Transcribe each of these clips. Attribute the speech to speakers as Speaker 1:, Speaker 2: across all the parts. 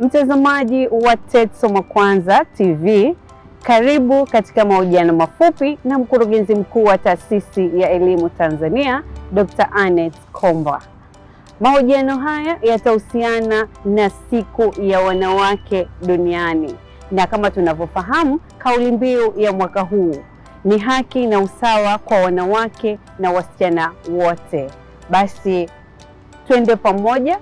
Speaker 1: Mtazamaji wa TET Soma Kwanza TV, karibu katika mahojiano mafupi na mkurugenzi mkuu wa Taasisi ya Elimu Tanzania, Dr. Annette Komba. Mahojiano haya yatahusiana na siku ya wanawake duniani, na kama tunavyofahamu, kauli mbiu ya mwaka huu ni haki na usawa kwa wanawake na wasichana wote. Basi twende pamoja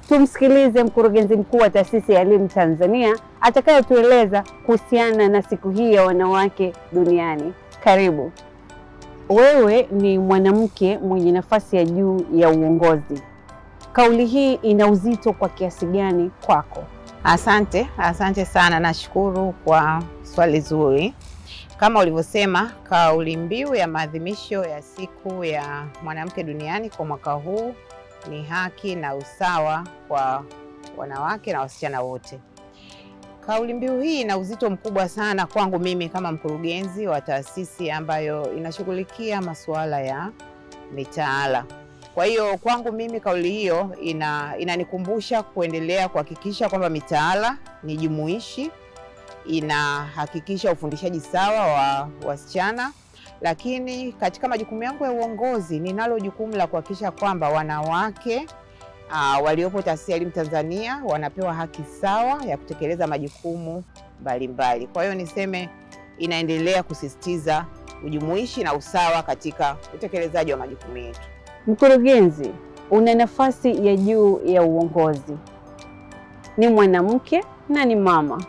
Speaker 1: tumsikilize mkurugenzi mkuu wa Taasisi ya Elimu Tanzania atakayetueleza kuhusiana na siku hii ya wanawake duniani. Karibu. Wewe ni mwanamke mwenye nafasi ya juu ya uongozi. Kauli hii ina uzito kwa kiasi gani kwako?
Speaker 2: Asante sana, nashukuru kwa swali zuri. Kama ulivyosema, kauli mbiu ya maadhimisho ya siku ya mwanamke duniani kwa mwaka huu ni haki na usawa kwa wanawake na wasichana wote. Kauli mbiu hii ina uzito mkubwa sana kwangu mimi kama mkurugenzi wa taasisi ambayo inashughulikia masuala ya mitaala. Kwa hiyo kwangu mimi kauli hiyo inanikumbusha kuendelea kuhakikisha kwamba mitaala ni jumuishi, inahakikisha ufundishaji sawa wa wasichana. Lakini katika majukumu yangu ya uongozi ninalo jukumu la kuhakikisha kwamba wanawake waliopo Taasisi ya Elimu Tanzania wanapewa haki sawa ya kutekeleza majukumu mbalimbali. Kwa hiyo niseme inaendelea kusisitiza ujumuishi na usawa katika utekelezaji wa majukumu yetu.
Speaker 1: Mkurugenzi, una nafasi ya juu ya uongozi, ni mwanamke na ni mama.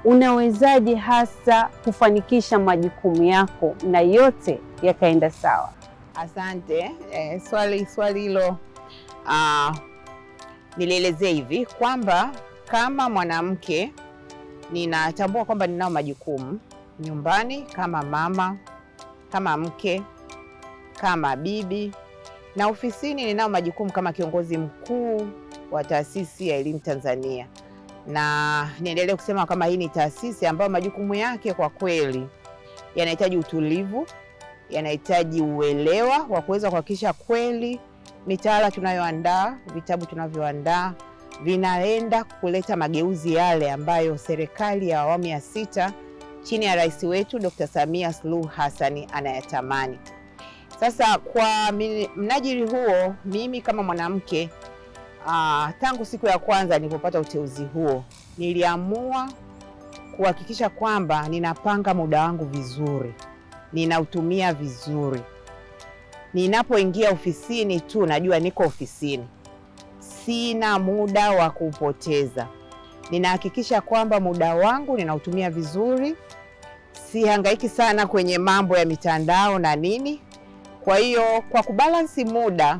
Speaker 1: Unawezaje hasa kufanikisha majukumu yako na yote yakaenda sawa?
Speaker 2: Asante. Swali hilo nilielezea hivi kwamba kama mwanamke ninatambua kwamba ninao majukumu nyumbani kama mama, kama mke, kama bibi, na ofisini ninao majukumu kama kiongozi mkuu wa Taasisi ya Elimu Tanzania. Na niendelee kusema kama hii ni taasisi ambayo majukumu yake kwa kweli yanahitaji utulivu, yanahitaji uelewa wa kuweza kuhakikisha kweli mitaala tunayoandaa, vitabu tunavyoandaa vinaenda kuleta mageuzi yale ambayo serikali ya awamu ya 6 chini ya rais wetu Dr. Samia Suluhu Hassan anayatamani. Sasa kwa mnajili huo, mimi kama mwanamke tangu siku ya kwanza nilipopata uteuzi huo, niliamua kuhakikisha kwamba ninapanga muda wangu vizuri, ninautumia vizuri. Ninapoingia ofisini tu najua niko ofisini, sina muda wa kupoteza. Ninahakikisha kwamba muda wangu ninautumia vizuri, sihangaiki sana kwenye mambo ya mitandao na nini. Kwa hiyo kwa kubalansi muda,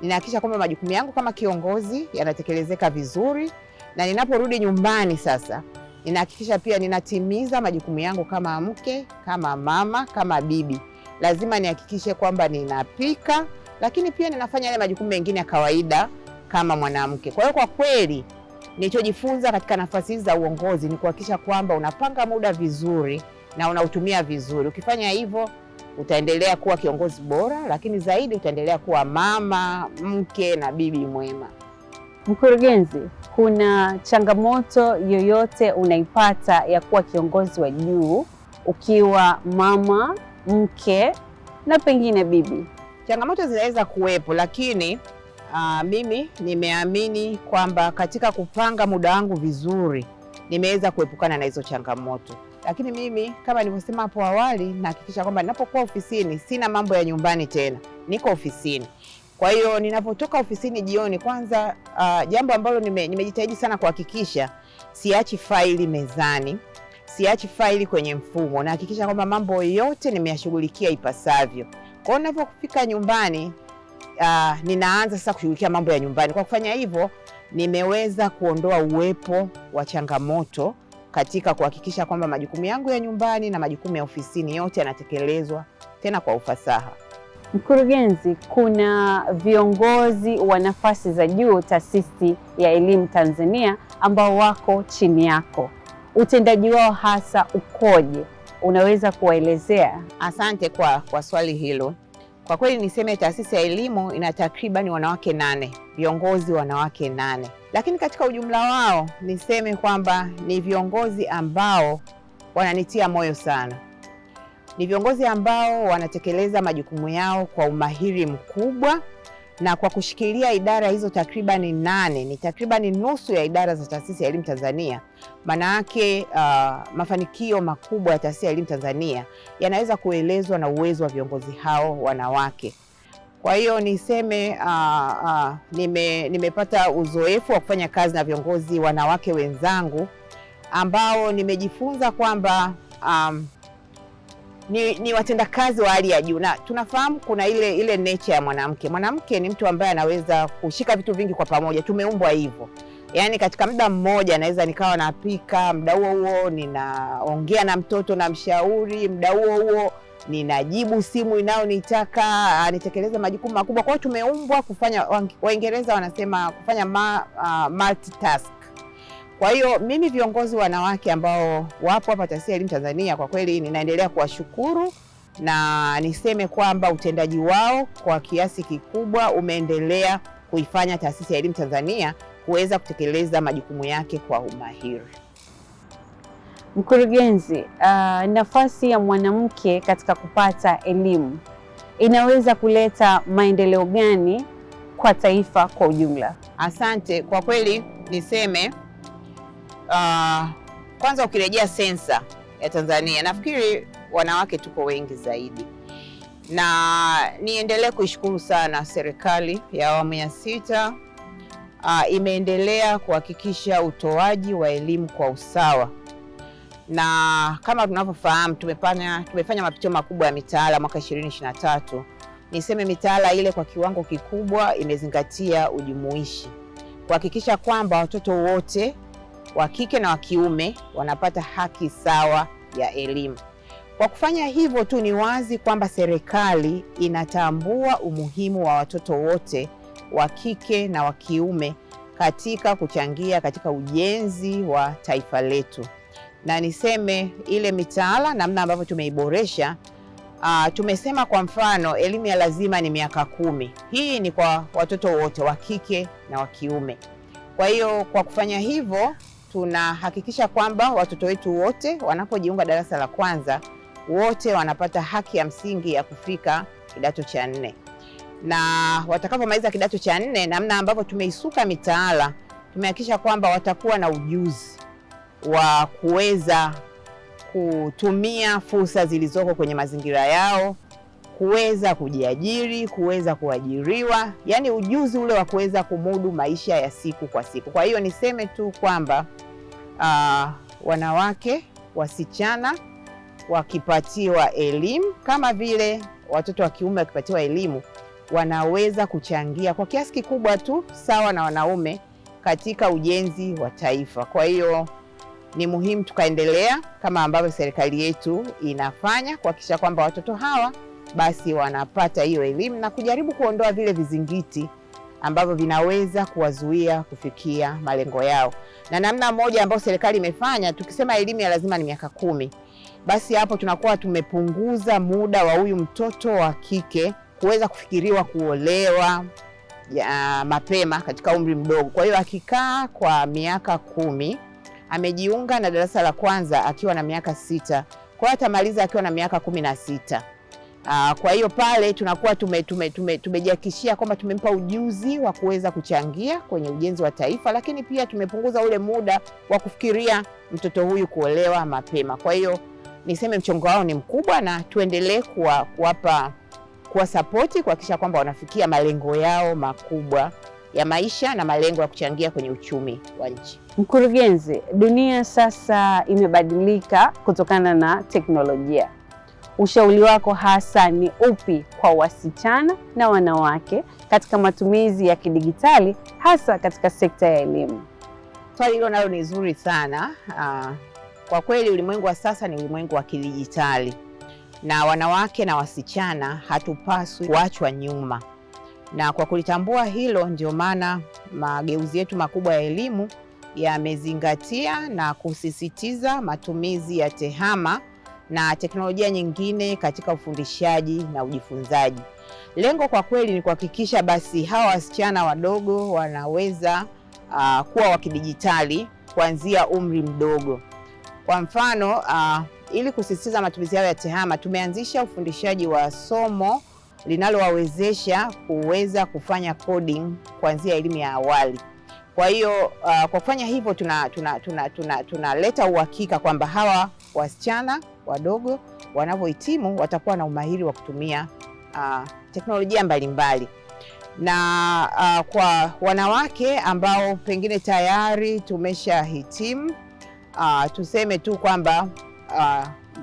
Speaker 2: ninahakikisha kwamba majukumu yangu kama kiongozi yanatekelezeka vizuri, na ninaporudi nyumbani sasa ninahakikisha pia ninatimiza majukumu yangu kama mke, kama mama, kama bibi. Lazima nihakikishe kwamba ninapika, lakini pia ninafanya yale majukumu mengine ya kawaida kama mwanamke. Kwa hiyo kwa kweli nilichojifunza katika nafasi hizi za uongozi ni kuhakikisha kwamba unapanga muda vizuri na unautumia vizuri. Ukifanya hivyo utaendelea kuwa kiongozi bora, lakini zaidi utaendelea kuwa mama, mke na bibi mwema.
Speaker 1: Mkurugenzi, kuna changamoto yoyote unaipata ya kuwa kiongozi wa juu ukiwa mama, mke na pengine bibi?
Speaker 2: Changamoto zinaweza kuwepo, lakini mimi nimeamini kwamba katika kupanga muda wangu vizuri nimeweza kuepukana na hizo changamoto. Lakini mimi kama nilivyosema hapo awali, nahakikisha kwamba ninapokuwa ofisini sina mambo ya nyumbani tena, niko ofisini. Kwa hiyo ninapotoka ofisini jioni, kwanza jambo ambalo nimejitahidi sana kuhakikisha, siachi faili mezani, siachi faili kwenye mfumo. Nahakikisha kwamba mambo yote nimeyashughulikia ipasavyo. Kwa hiyo ninapofika nyumbani ninaanza sasa kushughulikia mambo ya nyumbani. Kwa kufanya hivyo nimeweza kuondoa uwepo wa changamoto katika kuhakikisha kwamba majukumu yangu ya nyumbani na majukumu ya ofisini yote yanatekelezwa tena kwa ufasaha.
Speaker 1: Mkurugenzi, kuna viongozi wa nafasi za juu Taasisi ya Elimu Tanzania ambao wako chini yako. Utendaji wao hasa ukoje? Unaweza kuwaelezea?
Speaker 2: Asante kwa swali hilo. Kwa kweli niseme Taasisi ya Elimu ina takribani wanawake 8, viongozi wanawake 8. lakini katika ujumla wao niseme kwamba ni viongozi ambao wananitia moyo sana. Ni viongozi ambao wanatekeleza majukumu yao kwa umahiri mkubwa na kwa kushikilia idara hizo takribani 8, ni takribani nusu ya idara za Taasisi ya Elimu Tanzania. Maana yake mafanikio makubwa ya Taasisi ya Elimu Tanzania yanaweza kuelezwa na uwezo wa viongozi hao wanawake. Kwa hiyo niseme nimepata uzoefu wa kufanya kazi na viongozi wanawake wenzangu ambao nimejifunza kwamba ni watendakazi wa hali ya juu, na tunafahamu kuna ile nature ya mwanamke. Mwanamke ni mtu ambaye anaweza kushika vitu vingi kwa pamoja, tumeumbwa hivyo. Yaani katika muda mmoja naweza nikawa napika, muda huo ninaongea na mtoto na mshauri, muda huo ninajibu simu inayonitaka nitekeleze majukumu makubwa. Kwa hiyo tumeumbwa kufanya, Waingereza wanasema kufanya multitask. Kwa hiyo mimi viongozi wanawake ambao wapo hapa Taasisi ya Elimu Tanzania, kwa kweli ninaendelea kuwashukuru na niseme kwamba utendaji wao kwa kiasi kikubwa umeendelea kuifanya Taasisi ya Elimu Tanzania kuweza kutekeleza majukumu yake kwa umahiri.
Speaker 1: Mkurugenzi, nafasi ya mwanamke katika kupata elimu inaweza kuleta maendeleo gani kwa taifa kwa ujumla?
Speaker 2: Asante. Kwa kweli niseme kwanza ukirejea sensa ya Tanzania, nafikiri wanawake tuko wengi zaidi, na niendelee kuishukuru sana serikali ya awamu ya 6 imeendelea kuhakikisha utoaji wa elimu kwa usawa. Na kama tunavyofahamu tumefanya mapitio makubwa ya mitaala mwaka 2023. Niseme mitaala ile kwa kiwango kikubwa imezingatia ujumuishi, kuhakikisha kwamba watoto wote wa kike na wa kiume wanapata haki sawa ya elimu. Kwa kufanya hivyo tu ni wazi kwamba serikali inatambua umuhimu wa watoto wote wa kike na wa kiume katika kuchangia katika ujenzi wa taifa letu. Na niseme ile mitaala namna ambavyo tumeiboresha, tumesema kwa mfano elimu ya lazima ni miaka 10. Hii ni kwa watoto wote wa kike na wa kiume. Kwa hiyo kwa kufanya hivyo tunahakikisha kwamba watoto wetu wote wanapojiunga darasa la kwanza wote wanapata haki ya msingi ya kufika kidato cha 4. Na watakapomaliza kidato cha 4, namna ambavyo tumeisuka mitaala, tumehakikisha kwamba watakuwa na ujuzi wa kuweza kutumia fursa zilizoko kwenye mazingira yao, kuweza kujiajiri, kuweza kuajiriwa, yani ujuzi ule wa kuweza kumudu maisha ya siku kwa siku. Kwa hiyo niseme tu kwamba wanawake, wasichana wakipatiwa elimu kama vile watoto wa kiume wakipatiwa elimu, wanaweza kuchangia kwa kiasi kikubwa tu sawa na wanaume katika ujenzi wa taifa. Kwa hiyo ni muhimu tukaendelea kama ambavyo serikali yetu inafanya kuhakikisha kwamba watoto hawa basi wanapata hiyo elimu na kujaribu kuondoa vile vizingiti ambavyo vinaweza kuwazuia kufikia malengo yao. Na namna moja ambayo serikali imefanya, tukisema elimu ya lazima ni miaka 10, basi hapo tunakuwa tumepunguza muda wa huyu mtoto wa kike kuweza kufikiriwa kuolewa mapema katika umri mdogo. Kwa hiyo akikaa kwa miaka 10, amejiunga na darasa la kwanza akiwa na miaka 6, kwa hiyo atamaliza akiwa na miaka 16. Kwa hiyo pale tunakuwa tumejihakikishia kwamba tumempa ujuzi wa kuweza kuchangia kwenye ujenzi wa taifa, lakini pia tumepunguza ule muda wa kufikiria mtoto huyu kuolewa mapema. Kwa hiyo niseme mchongo wao ni mkubwa na tuendelee kuwa support kuhakikisha kwamba wanafikia malengo yao makubwa ya maisha na malengo ya kuchangia kwenye uchumi wa nchi.
Speaker 1: Mkurugenzi, dunia sasa imebadilika kutokana na teknolojia. Ushauri wako hasa ni upi kwa wasichana na wanawake katika matumizi ya kidigitali hasa katika sekta ya elimu?
Speaker 2: Swali hilo nalo ni zuri sana. Kwa kweli ulimwengu wa sasa ni ulimwengu wa kidigitali, na wanawake na wasichana hatupaswi kuachwa nyuma. Na kwa kulitambua hilo, ndio maana mageuzi yetu makubwa ya elimu yamezingatia na kusisitiza matumizi ya tehama na teknolojia nyingine katika ufundishaji na ujifunzaji. Lengo kwa kweli ni kuhakikisha basi hawa wasichana wadogo wanaweza kuwa wa kidijitali kuanzia umri mdogo. Kwa mfano, ili kusisitiza matumizi yao ya TEHAMA, tumeanzisha ufundishaji wa somo linalowawezesha kuweza kufanya coding kuanzia elimu ya awali. Kwa hiyo kwa kufanya hivyo tunaleta uhakika kwamba hawa wasichana wadogo wanavyohitimu watakuwa na umahiri wa kutumia teknolojia mbalimbali. Na kwa wanawake ambao pengine tayari tumeshahitimu, tuseme tu kwamba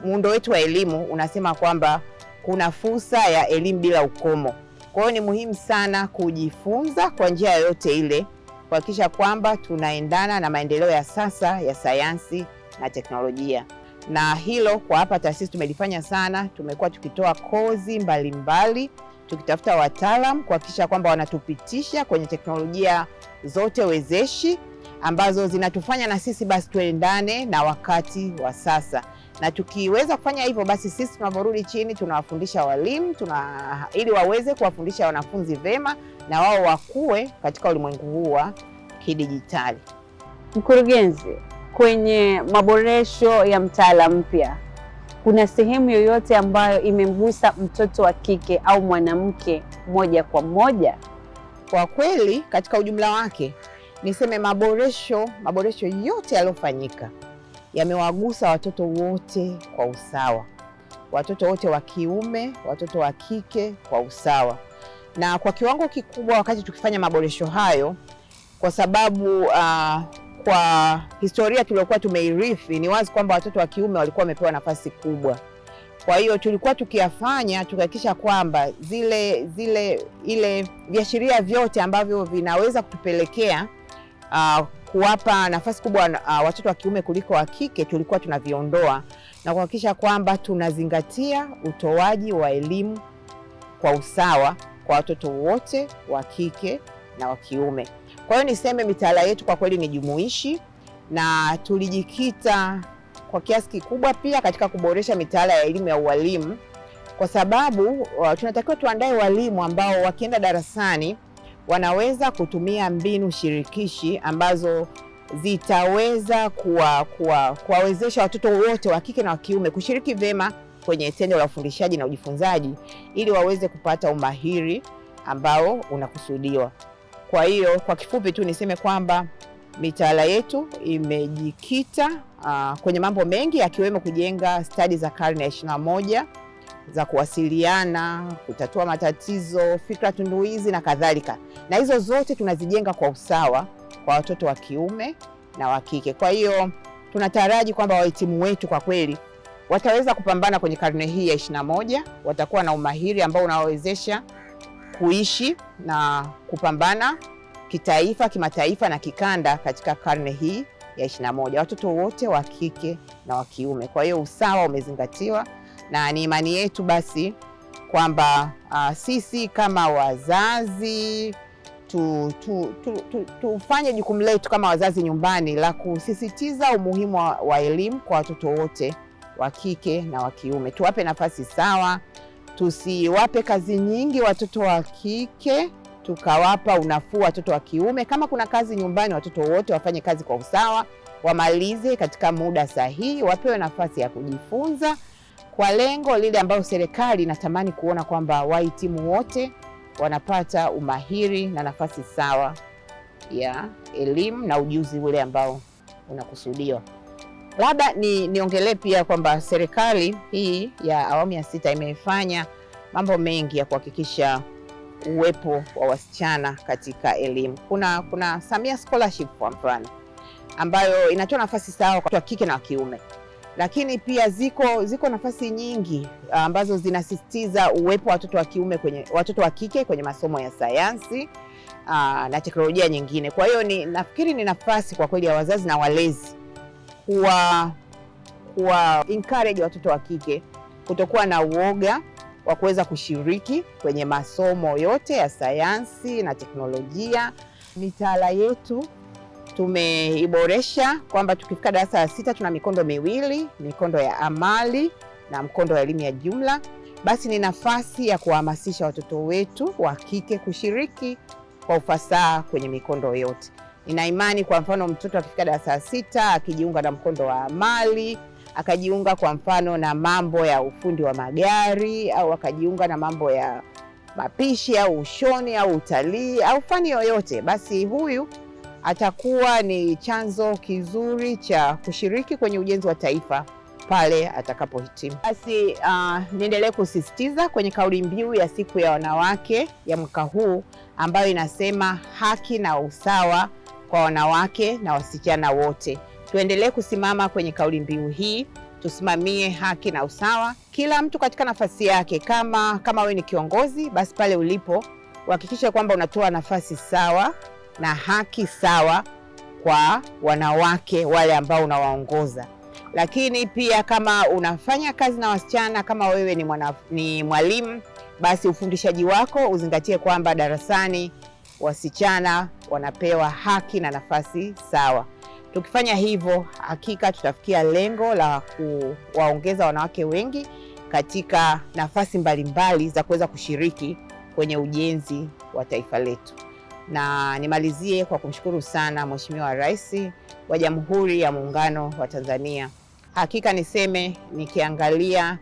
Speaker 2: muundo wetu wa elimu unasema kwamba kuna fursa ya elimu bila ukomo. Kwa hiyo ni muhimu sana kujifunza kwa njia yoyote ile, kuhakikisha kwamba tunaendana na maendeleo ya sasa ya sayansi na teknolojia. Na hilo kwa hapa taasisi tumelifanya sana. Tumekuwa tukitoa kozi mbalimbali, tukitafuta wataalamu kuhakikisha kwamba wanatupitisha kwenye teknolojia zote wezeshi ambazo zinatufanya na sisi basi tuendane na wakati wa sasa. Na tukiweza kufanya hivyo, basi sisi tunaporudi chini tunawafundisha walimu ili waweze kuwafundisha wanafunzi vema na wao wakue katika ulimwengu huu wa kidijitali.
Speaker 1: Mkurugenzi, kwenye maboresho ya mtaala mpya, kuna sehemu yoyote ambayo imemgusa mtoto wa kike au mwanamke moja kwa moja?
Speaker 2: Kwa kweli, katika ujumla wake niseme maboresho yote yaliyofanyika yamewagusa watoto wote kwa usawa, watoto wote wa kiume, watoto wa kike kwa usawa, na kwa kiwango kikubwa wakati tukifanya maboresho hayo, kwa sababu kwa historia tuliyokuwa tumeirithi, ni wazi kwamba watoto wa kiume walikuwa wamepewa nafasi kubwa. Kwa hiyo tulikuwa tukiyafanya tukahakikisha kwamba ile viashiria vyote ambavyo vinaweza kutupelekea kuwapa nafasi kubwa watoto wa kiume kuliko wa kike tulikuwa tunaviondoa, na kuhakikisha kwamba tunazingatia utoaji wa elimu kwa usawa kwa watoto wote wa kike na wa kiume. Kwa hiyo niseme mitaala yetu kwa kweli ni jumuishi, na tulijikita kwa kiasi kikubwa pia katika kuboresha mitaala ya elimu ya ualimu, kwa sababu tunatakiwa tuandae walimu ambao wakienda darasani wanaweza kutumia mbinu shirikishi ambazo zitaweza kuwawezesha watoto wote wa kike na wa kiume kushiriki vema kwenye tendo la ufundishaji na ujifunzaji, ili waweze kupata umahiri ambao unakusudiwa. Kwa hiyo kwa kifupi tu niseme kwamba mitaala yetu imejikita kwenye mambo mengi, yakiwemo kujenga stadi za karne ya 21 za kuwasiliana, kutatua matatizo, fikra tunduizi na kadhalika. Na hizo zote tunazijenga kwa usawa kwa watoto wa kiume na wa kike. Kwa hiyo tunataraji kwamba wahitimu wetu kwa kweli wataweza kupambana kwenye karne hii ya 21, watakuwa na umahiri ambao unawawezesha kuishi na kupambana kitaifa, kimataifa na kikanda katika karne hii ya 21, watoto wote wa kike na wa kiume. Kwa hiyo usawa umezingatiwa, na ni imani yetu basi kwamba sisi kama wazazi tufanye jukumu letu kama wazazi nyumbani la kusisitiza umuhimu wa elimu kwa watoto wote wa kike na wa kiume. Tuwape nafasi sawa, tusiwape kazi nyingi watoto wa kike tukawapa unafuu watoto wa kiume. Kama kuna kazi nyumbani, watoto wote wafanye kazi kwa usawa, wamalize katika muda sahihi, wapewe nafasi ya kujifunza kwa lengo lile ambalo serikali inatamani kuona kwamba wahitimu wote wanapata umahiri na nafasi sawa ya elimu na ujuzi ule ambao unakusudiwa. Labda niongelee pia kwamba serikali hii ya awamu ya 6 imefanya mambo mengi ya kuhakikisha uwepo wa wasichana katika elimu. Kuna Samia Scholarship kwa mfano, ambayo inatoa nafasi sawa kwa kike na wa kiume. Lakini pia ziko nafasi nyingi ambazo zinasisitiza uwepo wa watoto wa kike kwenye masomo ya sayansi na teknolojia nyingine. Kwa hiyo nafikiri ni nafasi kwa kweli ya wazazi na walezi kuwa encourage watoto wa kike kutokuwa na uoga wa kuweza kushiriki kwenye masomo yote ya sayansi na teknolojia. Mitaala yetu tumeiboresha kwamba tukifika darasa la 6 tuna mikondo miwili, mikondo ya amali na mkondo wa elimu ya jumla. Basi ni nafasi ya kuhamasisha watoto wetu wa kike kushiriki kwa ufasaha kwenye mikondo yote. Nina imani kwa mfano mtoto akifika darasa la 6 akijiunga na mkondo wa amali, akajiunga kwa mfano na mambo ya ufundi wa magari, au akajiunga na mambo ya mapishi au ushoni au utalii au fani yoyote, basi huyu atakuwa ni chanzo kizuri cha kushiriki kwenye ujenzi wa taifa pale atakapohitimu. Basi niendelee kusisitiza kwenye kauli mbiu ya siku ya wanawake ya mwaka huu ambayo inasema haki na usawa kwa wanawake na wasichana wote. Tuendelee kusimama kwenye kauli mbiu hii, tusimamie haki na usawa, kila mtu katika nafasi yake. Kama wewe ni kiongozi, basi pale ulipo uhakikishe kwamba unatoa nafasi sawa na haki sawa kwa wanawake wale ambao unawaongoza. Lakini pia kama unafanya kazi na wasichana, kama wewe ni mwalimu, basi ufundishaji wako uzingatie kwamba darasani wasichana wanapewa haki na nafasi sawa. Tukifanya hivyo, hakika tutafikia lengo la kuwaongeza wanawake wengi katika nafasi mbalimbali za kuweza kushiriki kwenye ujenzi wa taifa letu. Na nimalizie kwa kumshukuru sana Mheshimiwa Rais wa Jamhuri ya Muungano wa Tanzania. Hakika niseme, nikiangalia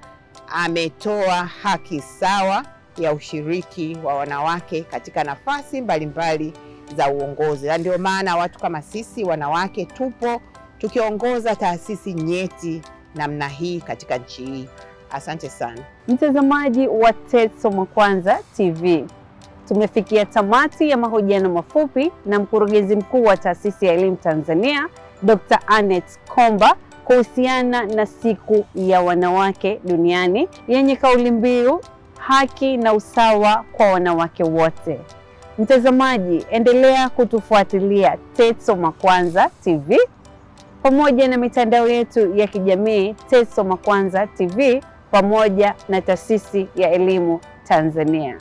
Speaker 2: ametoa haki sawa ya ushiriki wa wanawake katika nafasi mbalimbali za uongozi. Na ndio maana watu kama sisi wanawake tupo tukiongoza taasisi nyeti namna hii katika nchi hii. Asante sana.
Speaker 1: Mtazamaji wa TET Soma Kwanza TV, tumefikia tamati ya mahojiano mafupi na mkurugenzi mkuu wa Taasisi ya Elimu Tanzania, Dr. Annette Komba, kuhusiana na siku ya wanawake duniani yenye kauli mbiu haki na usawa kwa wanawake wote. Mtazamaji, endelea kutufuatilia TET Soma Kwanza TV pamoja na mitandao yetu ya kijamii TET Soma Kwanza TV pamoja na Taasisi ya Elimu Tanzania.